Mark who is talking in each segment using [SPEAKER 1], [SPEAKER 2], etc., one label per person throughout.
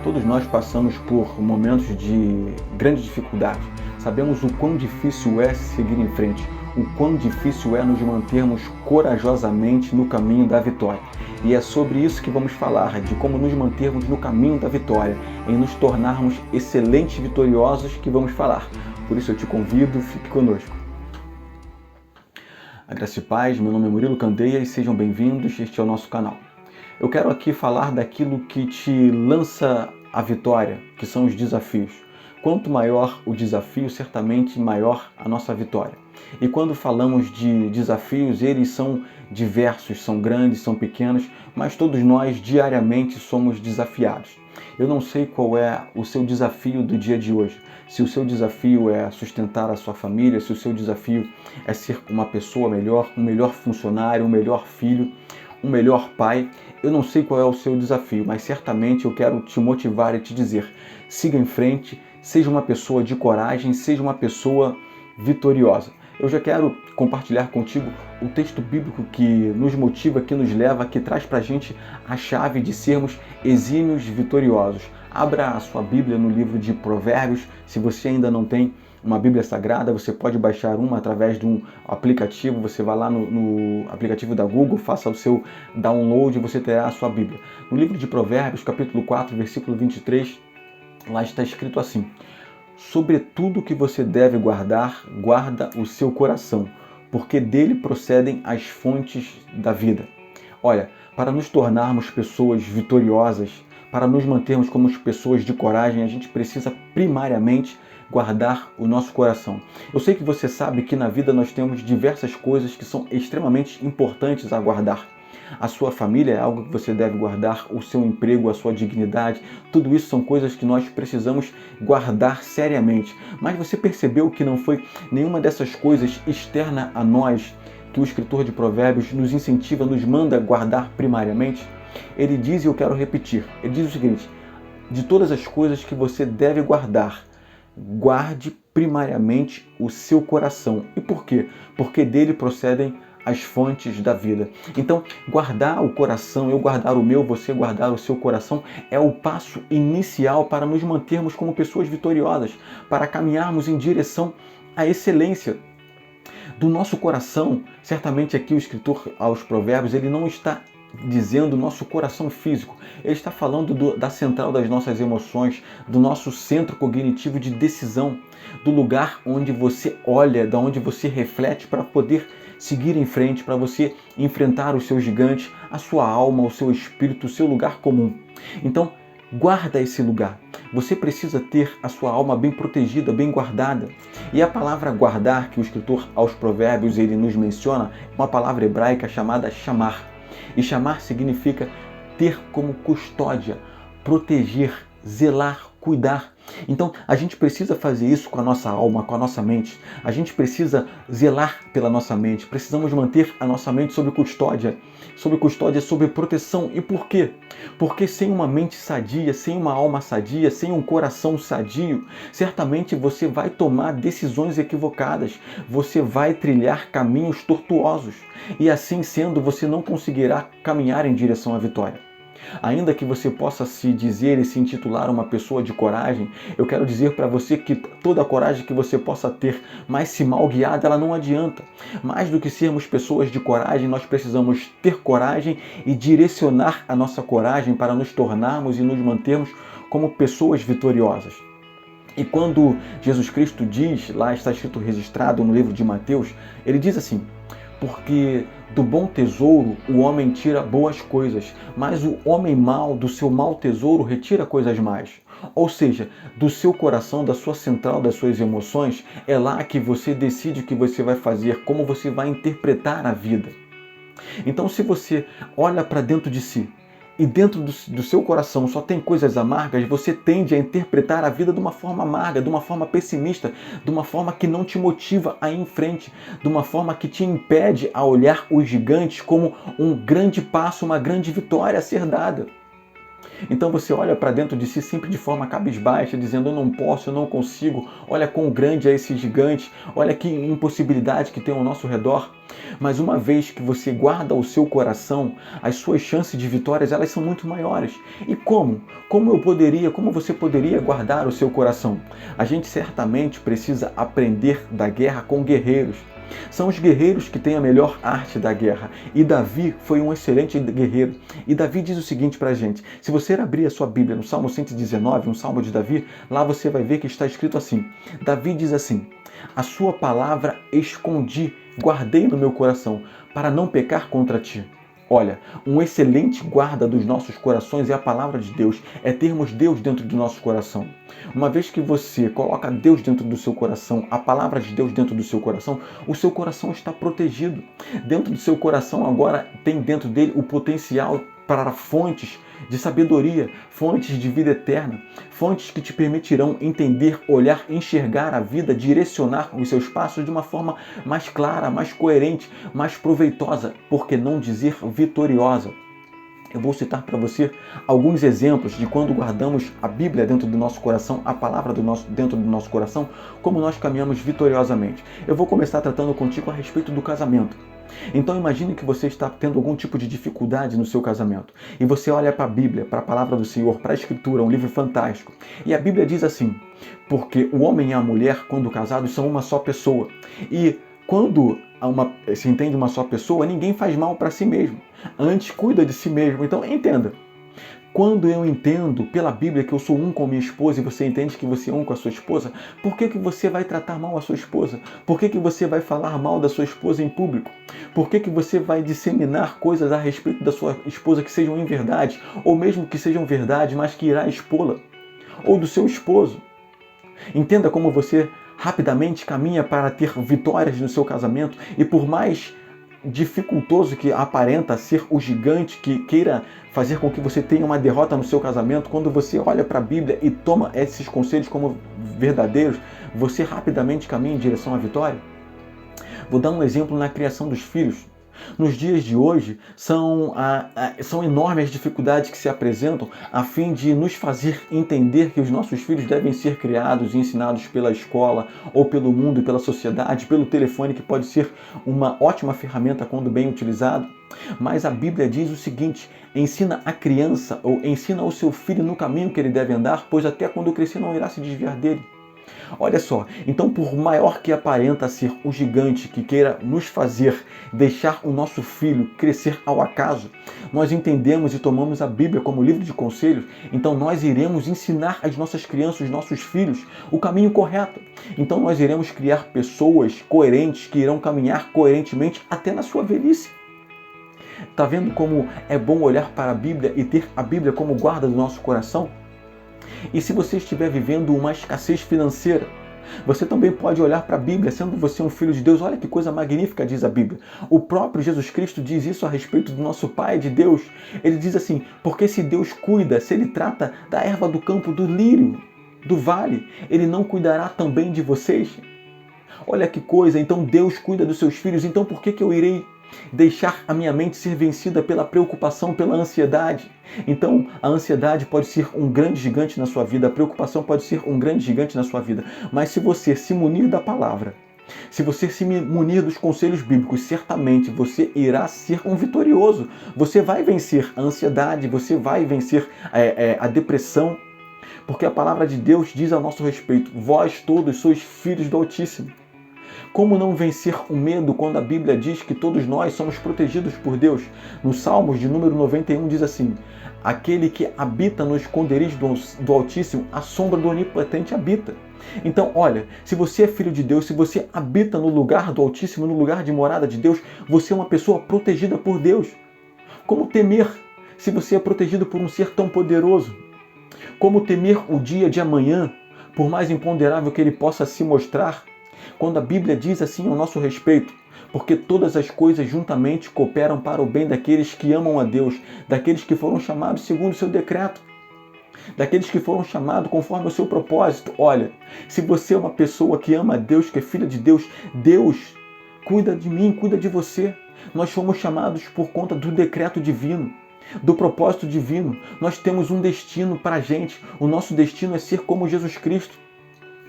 [SPEAKER 1] Todos nós passamos por momentos de grande dificuldade. Sabemos o quão difícil é seguir em frente, o quão difícil é nos mantermos corajosamente no caminho da vitória. E é sobre isso que vamos falar, de como nos mantermos no caminho da vitória, em nos tornarmos excelentes vitoriosos que vamos falar. Por isso eu te convido, fique conosco. A graça e paz, meu nome é Murilo Candeia e sejam bem-vindos, este é o nosso canal. Eu quero aqui falar daquilo que te lança a vitória, que são os desafios. Quanto maior o desafio, certamente maior a nossa vitória. E quando falamos de desafios, eles são diversos, são grandes, são pequenos, mas todos nós diariamente somos desafiados. Eu não sei qual é o seu desafio do dia de hoje. Se o seu desafio é sustentar a sua família, se o seu desafio é ser uma pessoa melhor, um melhor funcionário, um melhor filho, um melhor pai, eu não sei qual é o seu desafio, mas certamente eu quero te motivar e te dizer, siga em frente, seja uma pessoa de coragem, seja uma pessoa vitoriosa. Eu já quero compartilhar contigo o texto bíblico que nos motiva, que nos leva, que traz pra gente a chave de sermos exímios vitoriosos. Abra a sua Bíblia no livro de Provérbios. Se você ainda não tem uma Bíblia Sagrada, você pode baixar uma através de um aplicativo. Você vai lá no aplicativo da Google, faça o seu download e você terá a sua Bíblia. No livro de Provérbios, capítulo 4, versículo 23, lá está escrito assim: sobre tudo que você deve guardar, guarda o seu coração, porque dele procedem as fontes da vida. Olha, para nos tornarmos pessoas vitoriosas, para nos mantermos como pessoas de coragem, a gente precisa primariamente guardar o nosso coração. Eu sei que você sabe que na vida nós temos diversas coisas que são extremamente importantes a guardar. A sua família é algo que você deve guardar, o seu emprego, a sua dignidade, tudo isso são coisas que nós precisamos guardar seriamente. Mas você percebeu que não foi nenhuma dessas coisas externa a nós que o escritor de Provérbios nos incentiva, nos manda guardar primariamente? Ele diz, e eu quero repetir, ele diz o seguinte: de todas as coisas que você deve guardar, guarde primariamente o seu coração. E por quê? Porque dele procedem as fontes da vida. Então, guardar o coração, eu guardar o meu, você guardar o seu coração, é o passo inicial para nos mantermos como pessoas vitoriosas, para caminharmos em direção à excelência do nosso coração. Certamente aqui o escritor aos Provérbios, ele não está dizendo nosso coração físico, ele está falando da central das nossas emoções, do nosso centro cognitivo de decisão, do lugar onde você olha, da onde você reflete para poder seguir em frente, para você enfrentar os seus gigantes, a sua alma, o seu espírito, o seu lugar comum. Então, guarda esse lugar. Você precisa ter a sua alma bem protegida, bem guardada. E a palavra guardar, que o escritor aos Provérbios ele nos menciona, é uma palavra hebraica chamada chamar. E chamar significa ter como custódia, proteger, zelar, cuidar. Então, a gente precisa fazer isso com a nossa alma, com a nossa mente. A gente precisa zelar pela nossa mente. Precisamos manter a nossa mente sob custódia, sob proteção. E por quê? Porque sem uma mente sadia, sem uma alma sadia, sem um coração sadio, certamente você vai tomar decisões equivocadas. Você vai trilhar caminhos tortuosos. E assim sendo, você não conseguirá caminhar em direção à vitória. Ainda que você possa se dizer e se intitular uma pessoa de coragem, eu quero dizer para você que toda a coragem que você possa ter, mas se mal guiada, ela não adianta. Mais do que sermos pessoas de coragem, nós precisamos ter coragem e direcionar a nossa coragem para nos tornarmos e nos mantermos como pessoas vitoriosas. E quando Jesus Cristo diz, lá está escrito registrado no livro de Mateus, ele diz assim: porque do bom tesouro o homem tira boas coisas, mas o homem mau do seu mau tesouro retira coisas más. Ou seja, do seu coração, da sua central, das suas emoções, é lá que você decide o que você vai fazer, como você vai interpretar a vida. Então, se você olha para dentro de si, e dentro do seu coração só tem coisas amargas, você tende a interpretar a vida de uma forma amarga, de uma forma pessimista, de uma forma que não te motiva a ir em frente, de uma forma que te impede a olhar os gigantes como um grande passo, uma grande vitória a ser dada. Então você olha para dentro de si sempre de forma cabisbaixa, dizendo: eu não posso, eu não consigo, olha quão grande é esse gigante, olha que impossibilidade que tem ao nosso redor. Mas uma vez que você guarda o seu coração, as suas chances de vitórias, elas são muito maiores. E como? Como você poderia guardar o seu coração? A gente certamente precisa aprender da guerra com guerreiros. São os guerreiros que têm a melhor arte da guerra. E Davi foi um excelente guerreiro. E Davi diz o seguinte pra gente: se você abrir a sua Bíblia no Salmo 119, um salmo de Davi, lá você vai ver que está escrito assim. Davi diz assim: a sua palavra escondi, guardei no meu coração, para não pecar contra ti. Olha, um excelente guarda dos nossos corações é a palavra de Deus, é termos Deus dentro do nosso coração. Uma vez que você coloca Deus dentro do seu coração, a palavra de Deus dentro do seu coração, o seu coração está protegido. Dentro do seu coração agora tem dentro dele o potencial para fontes de sabedoria, fontes de vida eterna, fontes que te permitirão entender, olhar, enxergar a vida, direcionar os seus passos de uma forma mais clara, mais coerente, mais proveitosa, por que não dizer vitoriosa. Eu vou citar para você alguns exemplos de quando guardamos a Bíblia dentro do nosso coração, a palavra dentro do nosso coração, como nós caminhamos vitoriosamente. Eu vou começar tratando contigo a respeito do casamento. Então imagine que você está tendo algum tipo de dificuldade no seu casamento e você olha para a Bíblia, para a palavra do Senhor, para a Escritura, um livro fantástico. E a Bíblia diz assim: porque o homem e a mulher, quando casados, são uma só pessoa. E quando se entende uma só pessoa, ninguém faz mal para si mesmo, antes cuida de si mesmo. Então entenda. Quando eu entendo pela Bíblia que eu sou um com minha esposa e você entende que você é um com a sua esposa, por que você vai tratar mal a sua esposa? Por que você vai falar mal da sua esposa em público? Por que você vai disseminar coisas a respeito da sua esposa que sejam em verdade, ou mesmo que sejam verdade, mas que irá expô-la? Ou do seu esposo? Entenda como você rapidamente caminha para ter vitórias no seu casamento e por mais dificultoso que aparenta ser o gigante que queira fazer com que você tenha uma derrota no seu casamento, quando você olha para a Bíblia e toma esses conselhos como verdadeiros, você rapidamente caminha em direção à vitória. Vou dar um exemplo na criação dos filhos. Nos dias de hoje, são enormes as dificuldades que se apresentam a fim de nos fazer entender que os nossos filhos devem ser criados e ensinados pela escola, ou pelo mundo e pela sociedade, pelo telefone, que pode ser uma ótima ferramenta quando bem utilizado. Mas a Bíblia diz o seguinte: ensina a criança, ou ensina o seu filho no caminho que ele deve andar, pois até quando crescer não irá se desviar dele. Olha só, então por maior que aparenta ser o gigante que queira nos fazer deixar o nosso filho crescer ao acaso, nós entendemos e tomamos a Bíblia como livro de conselhos, então nós iremos ensinar às nossas crianças, os nossos filhos, o caminho correto. Então nós iremos criar pessoas coerentes que irão caminhar coerentemente até na sua velhice. Tá vendo como é bom olhar para a Bíblia e ter a Bíblia como guarda do nosso coração? E se você estiver vivendo uma escassez financeira, você também pode olhar para a Bíblia, sendo você um filho de Deus. Olha que coisa magnífica, diz a Bíblia. O próprio Jesus Cristo diz isso a respeito do nosso Pai, de Deus. Ele diz assim: porque se Deus cuida, se Ele trata da erva do campo, do lírio, do vale, Ele não cuidará também de vocês? Olha que coisa, então Deus cuida dos seus filhos, então por que eu irei deixar a minha mente ser vencida pela preocupação, pela ansiedade? Então, a ansiedade pode ser um grande gigante na sua vida, a preocupação pode ser um grande gigante na sua vida, mas se você se munir da palavra, se você se munir dos conselhos bíblicos, certamente você irá ser um vitorioso. Você vai vencer a ansiedade, você vai vencer a depressão, porque a palavra de Deus diz a nosso respeito: vós todos sois filhos do Altíssimo. Como não vencer o medo quando a Bíblia diz que todos nós somos protegidos por Deus? No Salmos de número 91 diz assim: aquele que habita no esconderijo do Altíssimo, a sombra do Onipotente habita. Então, olha, se você é filho de Deus, se você habita no lugar do Altíssimo, no lugar de morada de Deus, você é uma pessoa protegida por Deus. Como temer se você é protegido por um ser tão poderoso? Como temer o dia de amanhã, por mais imponderável que ele possa se mostrar? Quando a Bíblia diz assim ao nosso respeito: porque todas as coisas juntamente cooperam para o bem daqueles que amam a Deus, daqueles que foram chamados segundo o seu decreto, daqueles que foram chamados conforme o seu propósito. Olha, se você é uma pessoa que ama a Deus, que é filha de Deus, Deus cuida de mim, cuida de você. Nós fomos chamados por conta do decreto divino. do propósito divino. Nós temos um destino para a gente. O nosso destino é ser como Jesus Cristo.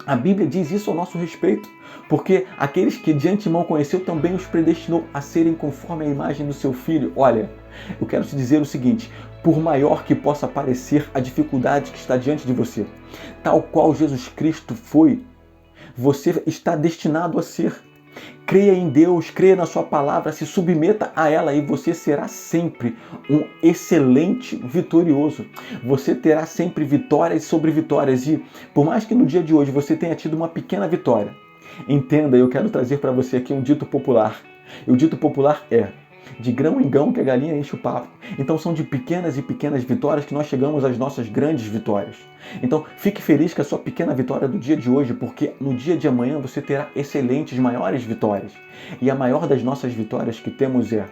[SPEAKER 1] A Bíblia diz isso ao nosso respeito, porque aqueles que de antemão conheceu também os predestinou a serem conforme a imagem do seu Filho. Olha, eu quero te dizer o seguinte: por maior que possa parecer a dificuldade que está diante de você, tal qual Jesus Cristo foi, você está destinado a ser. Creia em Deus, creia na sua palavra, se submeta a ela e você será sempre um excelente vitorioso. Você terá sempre vitórias sobre vitórias e por mais que no dia de hoje você tenha tido uma pequena vitória, entenda, eu quero trazer para você aqui um dito popular. E o dito popular é: de grão em grão que a galinha enche o papo. Então são de pequenas e pequenas vitórias que nós chegamos às nossas grandes vitórias. Então fique feliz com a sua pequena vitória do dia de hoje, porque no dia de amanhã você terá excelentes, maiores vitórias. E a maior das nossas vitórias que temos é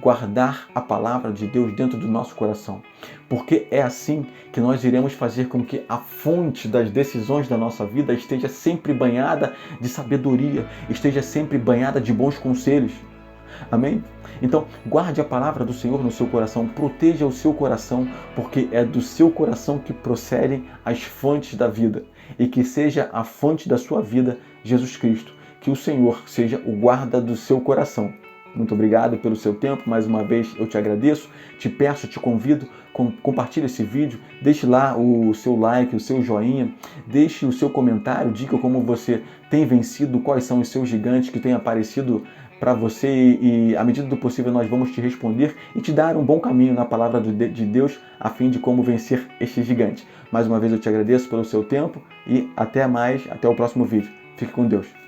[SPEAKER 1] guardar a palavra de Deus dentro do nosso coração. Porque é assim que nós iremos fazer com que a fonte das decisões da nossa vida esteja sempre banhada de sabedoria, esteja sempre banhada de bons conselhos. Amém? Então, guarde a palavra do Senhor no seu coração, proteja o seu coração, porque é do seu coração que procedem as fontes da vida. E que seja a fonte da sua vida Jesus Cristo. Que o Senhor seja o guarda do seu coração. Muito obrigado pelo seu tempo, mais uma vez eu te agradeço, te peço, te convido, compartilhe esse vídeo, deixe lá o seu like, o seu joinha, deixe o seu comentário, diga como você tem vencido, quais são os seus gigantes que têm aparecido para você e à medida do possível nós vamos te responder e te dar um bom caminho na palavra de Deus a fim de como vencer este gigante. Mais uma vez eu te agradeço pelo seu tempo e até mais, até o próximo vídeo. Fique com Deus.